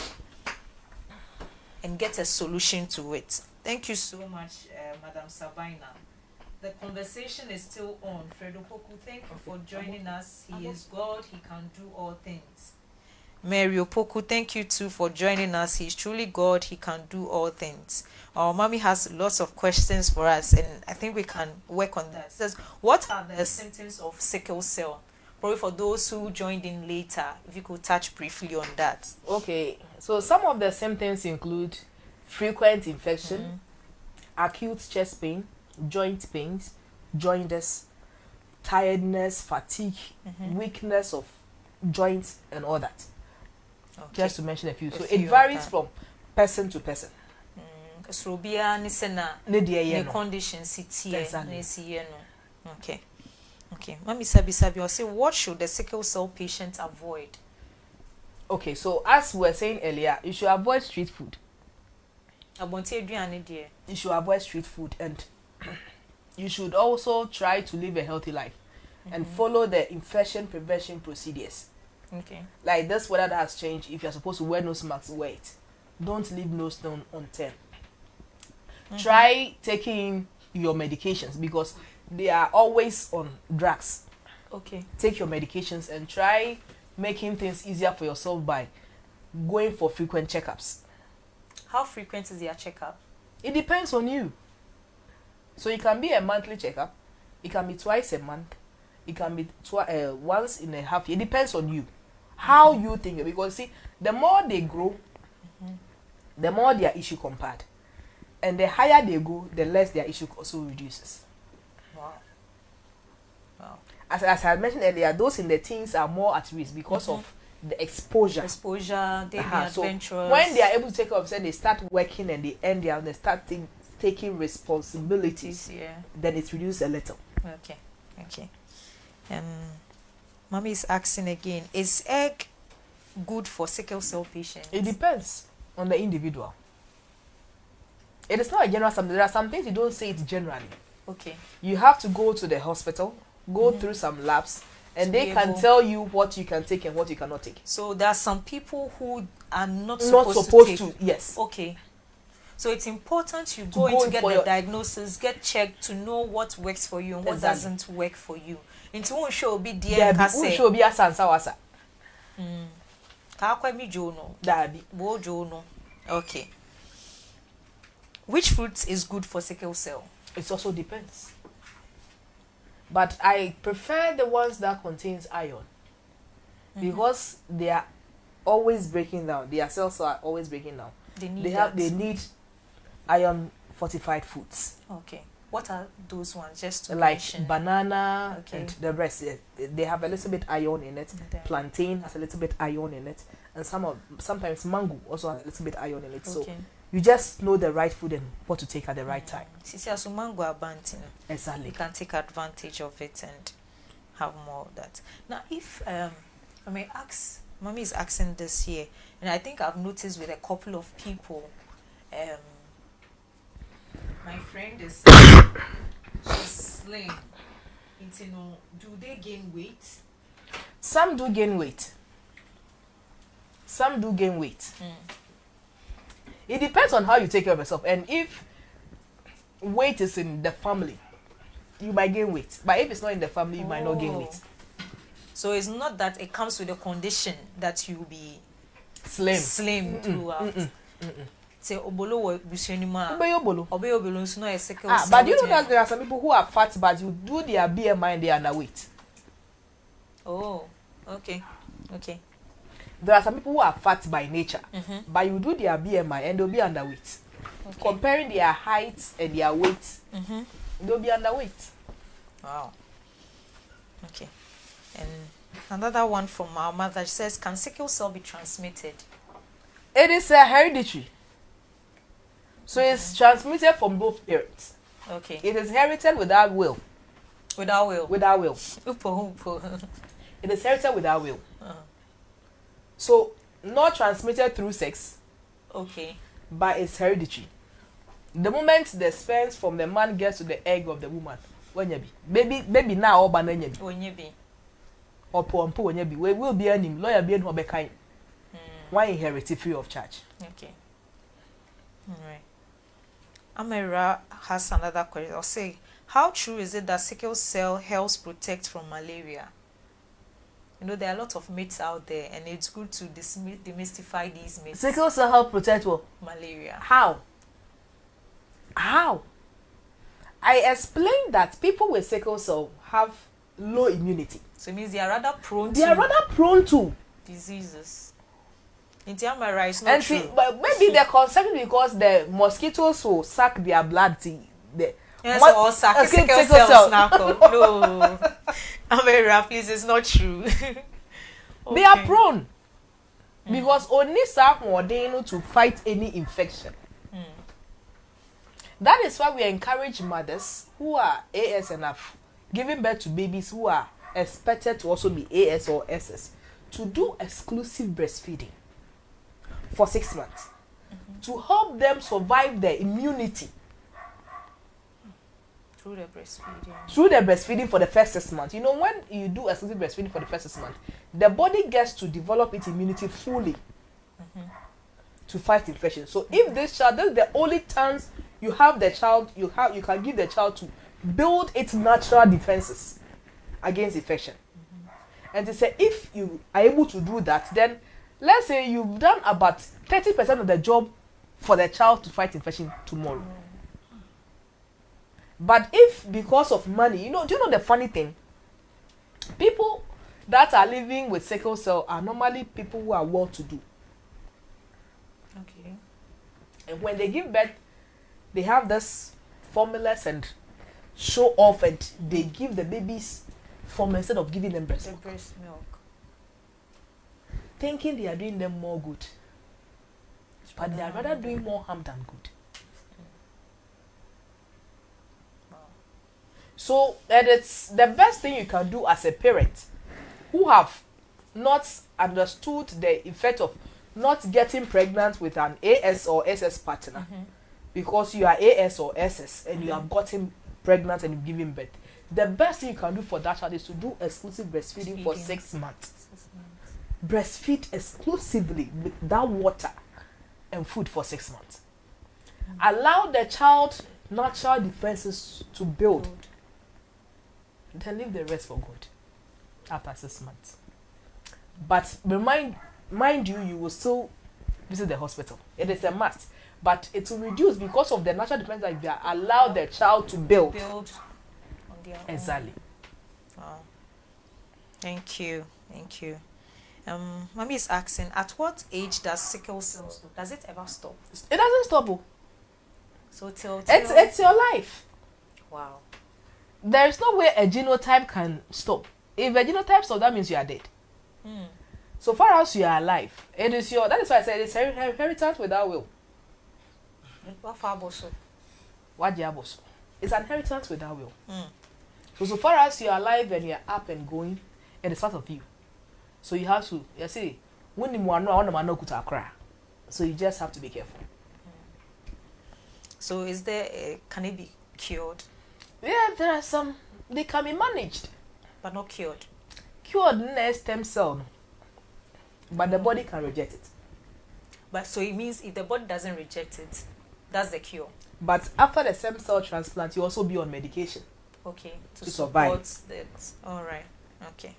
And get a solution to it. Thank you so much, Madam Sabina. The conversation is still on. Fredo Poku, thank you for joining us. He is God. He can do all things. Mary Opoku, thank you too for joining us. He's truly God. He can do all things. Our mommy has lots of questions for us, and I think we can work on that. It says, what are the symptoms of sickle cell? Probably for those who joined in later, if you could touch briefly on that. Okay, so some of the symptoms include frequent infection, acute chest pain, joint pains, jaundice, tiredness, fatigue, weakness of joints, and all that. Okay. Just to mention a few. So it varies from person to person. Okay. Okay. Mami Sabi, I'll say, what should the sickle cell patient avoid? Okay, so as we were saying earlier, you should avoid street food. You should avoid street food, and you should also try to live a healthy life and follow the infection prevention procedures. Okay. Like this weather that has changed, if you're supposed to wear nose masks, wear it. Don't leave nose stone unturned. Try taking your medications because they are always on drugs. Okay. Take your medications and try making things easier for yourself by going for frequent checkups. How frequent is your checkup? It depends on you. So it can be a monthly checkup. It can be twice a month. It can be once in a half year. It depends on you. How you think. Because see, the more they grow, the more their issue compared. And the higher they go, the less their issue also reduces. Wow. Wow. As I mentioned earlier, those in the teens are more at risk because of the exposure. Exposure, they be adventurous. So when they are able to take up, they start working and they start taking responsibilities. Yeah. Then it reduces a little. Okay. Okay. Mommy is asking again: is egg good for sickle cell patients? It depends on the individual. It is not a general something. There are some things you don't say it generally. Okay. You have to go to the hospital, go through some labs, and they can tell you what you can take and what you cannot take. So there are some people who are not supposed to. Yes. Okay. So it's important you go in to get the diagnosis, get checked to know what works for you and what doesn't work for you. Into one show be dear one show be a sansa. Ka mi jono. Dabi. Bo jono. Okay. Which fruit is good for sickle cell? It also depends. But I prefer the ones that contains iron. Because they are always breaking down. Their cells are always breaking down. They need iron fortified foods. Okay. What are those ones? Just to like mention. Banana and the rest. They have a little bit iron in it. Plantain has a little bit iron in it. And sometimes mango also has a little bit iron in it. So you just know the right food and what to take at the right time. So mango abanti. Exactly. You can take advantage of it and have more of that. Now, if I may ask, Mommy is asking this here, and I think I've noticed with a couple of people. My friend is she's slim. Do they gain weight? Some do gain weight. Some do gain weight. It depends on how you take care of yourself. And if weight is in the family, you might gain weight. But if it's not in the family, you might not gain weight. So it's not that it comes with a condition that you be slim throughout. Say obolo busenima. Obolo is not a sickle cell. But you know that there are some people who are fat, but you do their BMI and they are underweight. Oh, okay. Okay. There are some people who are fat by nature, but you do their BMI and they'll be underweight. Okay. Comparing their height and their weight, they'll be underweight. Wow. Okay. And another one from our mother, she says, can sickle cell be transmitted? It is a hereditary. So it's transmitted from both parents. Okay. It is inherited without will. Without will? Without will. It is inherited without will. So, not transmitted through sex. Okay. But it's hereditary. The moment the sperm from the man gets to the egg of the woman, when you be baby now or banana when you be or pompo when you be, we will be an him lawyer be no be kind. Why inherit it free of charge? Okay. All right. Amira has another question. I'll say, how true is it that sickle cell helps protect from malaria? You know, there are a lot of myths out there, and it's good to demystify these myths. Sickle cell help protect what? Malaria. How? I explained that people with sickle cell have low immunity. So it means they are rather prone to diseases. In Tiamara, it's not and true. See, but maybe they're concerned because the mosquitoes will suck their blood. Yes, all suck sickle cells now. No. Amira, please, it's not true. Okay. They are prone. Because only some they know to fight any infection. That is why we encourage mothers who are ASNF, giving birth to babies who are expected to also be AS or SS, to do exclusive breastfeeding for 6 months to help them survive their immunity. Through the breastfeeding. Through the breastfeeding for the first 6 months. You know, when you do exclusive breastfeeding for the first 6 months, the body gets to develop its immunity fully to fight infection. So if this child, this is the only chance you have the child, you can give the child to build its natural defenses against infection. And to say, if you are able to do that, then let's say you've done about 30% of the job for the child to fight infection tomorrow. But if because of money, do you know the funny thing? People that are living with sickle cell are normally people who are well-to-do. Okay. And when they give birth, they have this formulas and show off, and they give the babies formula instead of giving them breast milk. Breast milk. Thinking they are doing them more good. But they are rather doing more harm than good. So, and it's the best thing you can do as a parent who have not understood the effect of not getting pregnant with an AS or SS partner, because you are AS or SS and you have gotten pregnant and you've given birth. The best thing you can do for that child is to do exclusive breastfeeding for 6 months. Breastfeed exclusively with that water and food for 6 months. Allow the child natural defenses to build. Then leave the rest for God after 6 months. But mind you, you will still visit the hospital. It is a must. But it will reduce because of the natural defense that you allow the child to build. On their own. Exactly. Wow. Thank you. Mommy is asking, at what age does sickle cell stop? Does it ever stop? It doesn't stop. Oh. So till it's your life. Wow. There is no way a genotype can stop. If a genotype stops, that means you are dead. So far as you are alive, it is your. That is why I said it's inheritance without will. What diabos? It's an inheritance without will. So far as you are alive and you are up and going, it is part of you. So you have to. You see, when so you just have to be careful. So is there? Can it be cured? Yeah, there are some. They can be managed, but not cured. Cured in a stem cell, but the body can reject it. But so it means if the body doesn't reject it, that's the cure. But after the stem cell transplant, you also be on medication. Okay, to survive. That. All right. Okay.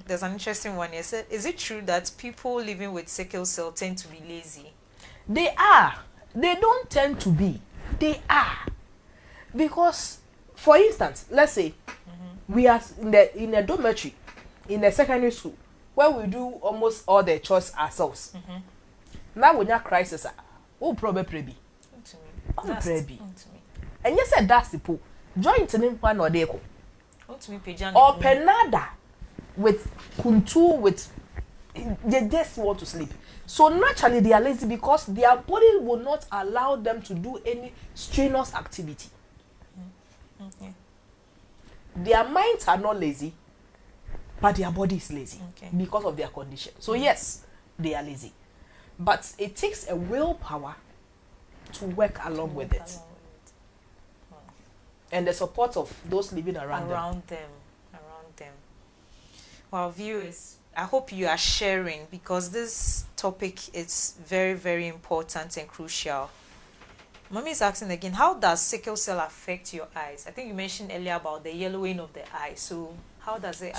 There's an interesting one here. Is it true that people living with sickle cell tend to be lazy? They are. They don't tend to be. They are. Because, for instance, let's say we are in a dormitory, in a secondary school, where we do almost all the chores ourselves. Now when you have crisis, oh, probably be. And you said that's the pool. Join to name one or deco. Or penada with kuntu with they just want to sleep. So naturally they are lazy because their body will not allow them to do any strenuous activity. Their minds are not lazy, but their body is lazy because of their condition. So yes, they are lazy. But it takes a willpower to work along with it. And the support of those living around them. Well, viewers, I hope you are sharing, because this topic is very, very important and crucial. Mommy is asking again, how does sickle cell affect your eyes? I think you mentioned earlier about the yellowing of the eye. So how does it?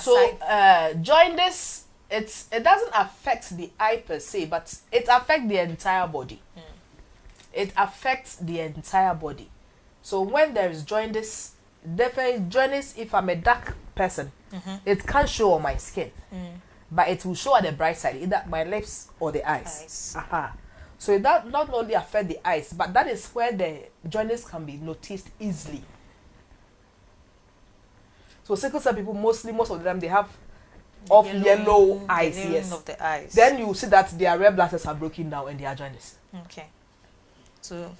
Jaundice, it doesn't affect the eye per se, but it affects the entire body. It affects the entire body. So when there is jaundice, definitely jaundice, if I'm a dark person, it can't show on my skin. But it will show at the bright side, either my lips or the eyes. So that not only affect the eyes, but that is where the jaundice can be noticed easily. So sickle cell people, most of them, they have yellow eyes. Yes. Of the eyes. Then you see that their red blood cells are broken down and they are jaundice. Okay. So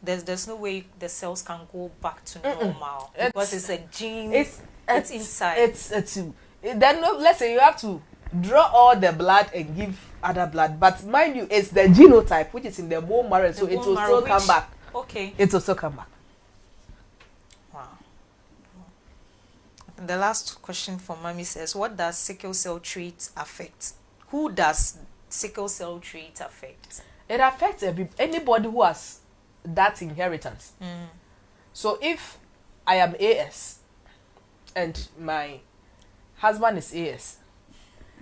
there's no way the cells can go back to normal because it's a gene. It's inside. Then let's say you have to draw all the blood and give other blood, but mind you, it's the genotype which is in the bone marrow, so it will still come back. Okay. It will still come back. And the last question from Mommy says, what does sickle cell trait affect? Who does sickle cell trait affect? It affects anybody who has that inheritance. Mm. So if I am AS and my husband is AS,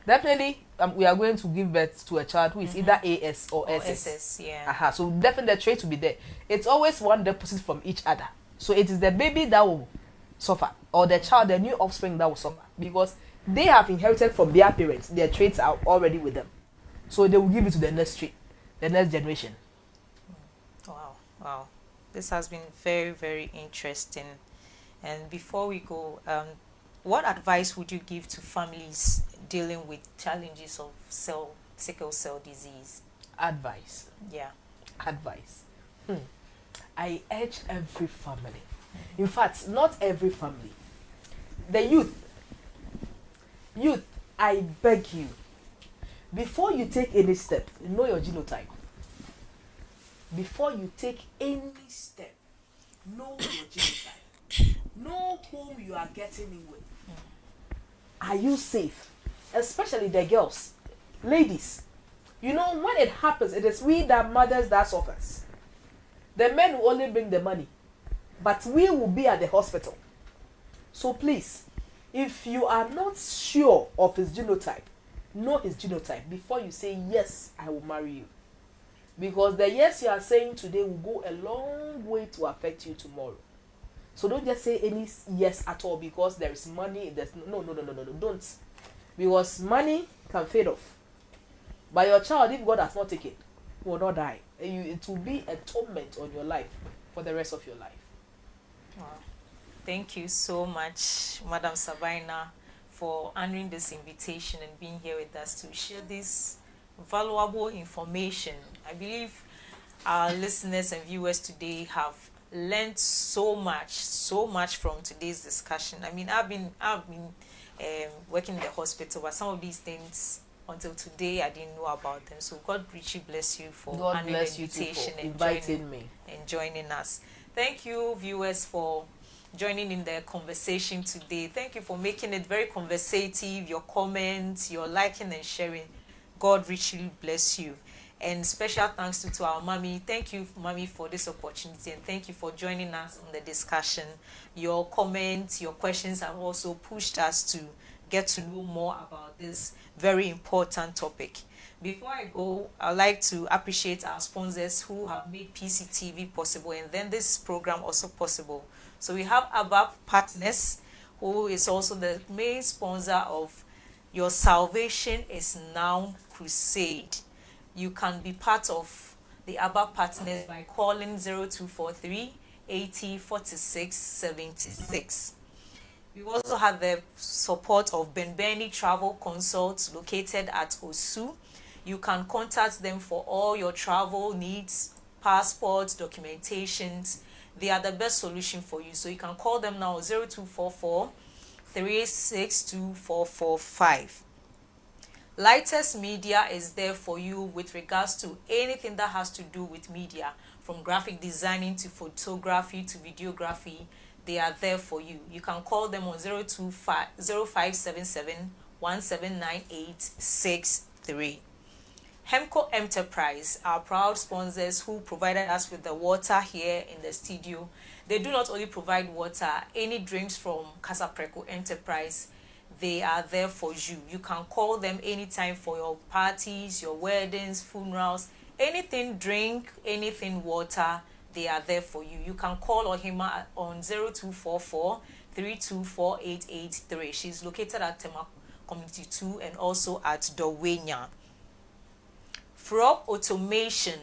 definitely we are going to give birth to a child who is either AS or SS. Yeah. So definitely the trait will be there. It's always one deposit from each other. So it is the baby that will suffer, or the child, the new offspring that will suffer, because they have inherited from their parents. Their traits are already with them, so they will give it to the next trait, the next generation. Wow. This has been very, very interesting. And before we go, what advice would you give to families dealing with challenges of sickle cell disease? Advice. Yeah. Advice. I urge every family. In fact, not every family. The youth, I beg you, before you take any step, know your genotype. Before you take any step, know your genotype. Know whom you are getting in with. Are you safe? Especially the girls, ladies. You know, when it happens, it is we that mothers that suffers. The men will only bring the money, but we will be at the hospital. So please, if you are not sure of his genotype, know his genotype before you say, yes, I will marry you. Because the yes you are saying today will go a long way to affect you tomorrow. So don't just say any yes at all because there is money. There's no, don't. Because money can fade off. But your child, if God has not taken, will not die. It will be a torment on your life for the rest of your life. Wow. Thank you so much, Madam Sabina, for honoring this invitation and being here with us to share this valuable information. I believe our listeners and viewers today have learned so much from today's discussion. I mean, I've been working in the hospital, but some of these things until today I didn't know about them. So God richly bless you for honoring the invitation and joining us. Thank you, viewers, for joining in the conversation today. Thank you for making it very conversative, your comments, your liking and sharing. God richly bless you. And special thanks to our mommy. Thank you, mommy, for this opportunity, and thank you for joining us on the discussion. Your comments, your questions have also pushed us to get to know more about this very important topic. Before I go, I'd like to appreciate our sponsors who have made PCTV possible and then this program also possible. So we have ABAP Partners, who is also the main sponsor of Your Salvation is Now Crusade. You can be part of the ABAP Partners by calling 0243 80 46 76. We also have the support of Benbeni Travel Consults located at Osu. You can contact them for all your travel needs, passports, documentations. They are the best solution for you. So you can call them now 0244 362 445. Lightest Media is there for you with regards to anything that has to do with media, from graphic designing to photography to videography. They are there for you. You can call them on 0577 179863. Hemco Enterprise, our proud sponsors who provided us with the water here in the studio. They do not only provide water, any drinks from Casapreco Enterprise, they are there for you. You can call them anytime for your parties, your weddings, funerals, anything drink, anything water, they are there for you. You can call Ohima on 0244 324 883. She's located at Tema Community 2 and also at Dowenya. Frog Automation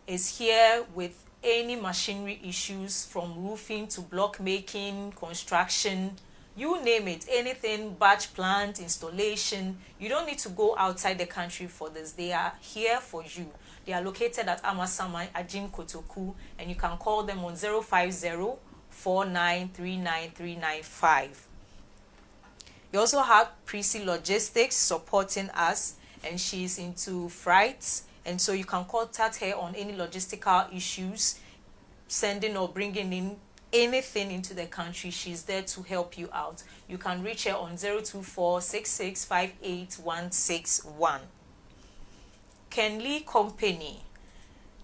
is here with any machinery issues, from roofing to block making, construction, you name it, anything, batch plant, installation. You don't need to go outside the country for this. They are here for you. They are located at Amasamai, Ajin Kotoku, and you can call them on 050 4939395. You also have Prissy Logistics supporting us, and she's into freights, and so you can contact her on any logistical issues, sending or bringing in anything into the country, she's there to help you out. You can reach her on 024-6658-161. Kenley Company,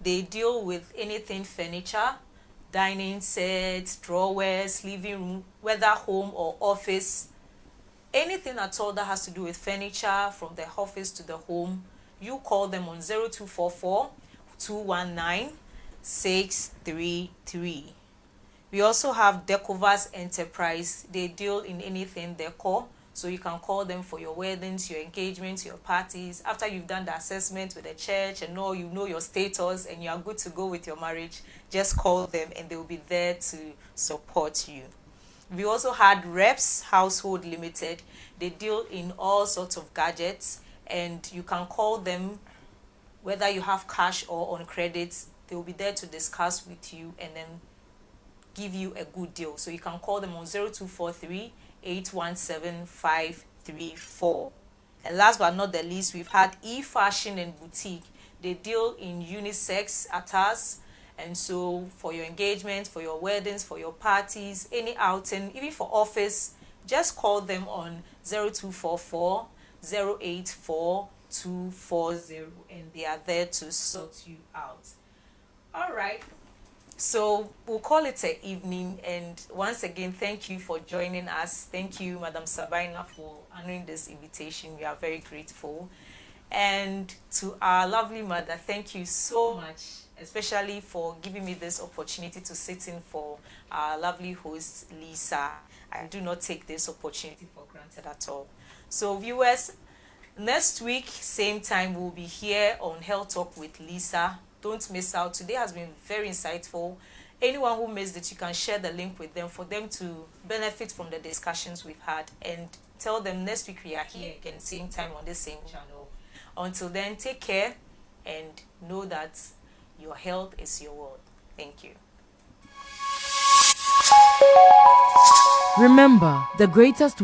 they deal with anything furniture, dining sets, drawers, living room, whether home or office, anything at all that has to do with furniture from the office to the home. You call them on 0244-219-633. We also have Decovas Enterprise. They deal in anything decor, so you can call them for your weddings, your engagements, your parties. After you've done the assessment with the church and all, you know your status and you are good to go with your marriage, just call them and they will be there to support you. We also had Reps Household Limited. They deal in all sorts of gadgets, and you can call them whether you have cash or on credits. They will be there to discuss with you and then give you a good deal. So you can call them on 0243-817-534. And last but not the least, we've had E-Fashion and Boutique. They deal in unisex attires, and so for your engagement, for your weddings, for your parties, any outing, even for office, just call them on 0244-084-240, and they are there to sort you out. All right. So we'll call it an evening, and once again, thank you for joining us. Thank you, Madam Sabina, for honoring this invitation. We are very grateful. And to our lovely mother, thank you so much, especially for giving me this opportunity to sit in for our lovely host, Lisa. I do not take this opportunity for granted at all. So viewers, next week, same time, we'll be here on Health Talk with Lisa. Don't miss out. Today has been very insightful. Anyone who missed it, you can share the link with them for them to benefit from the discussions we've had, and tell them next week we are here again, same time on the same channel. Until then, take care and know that your health is your world. Thank you. Remember, the greatest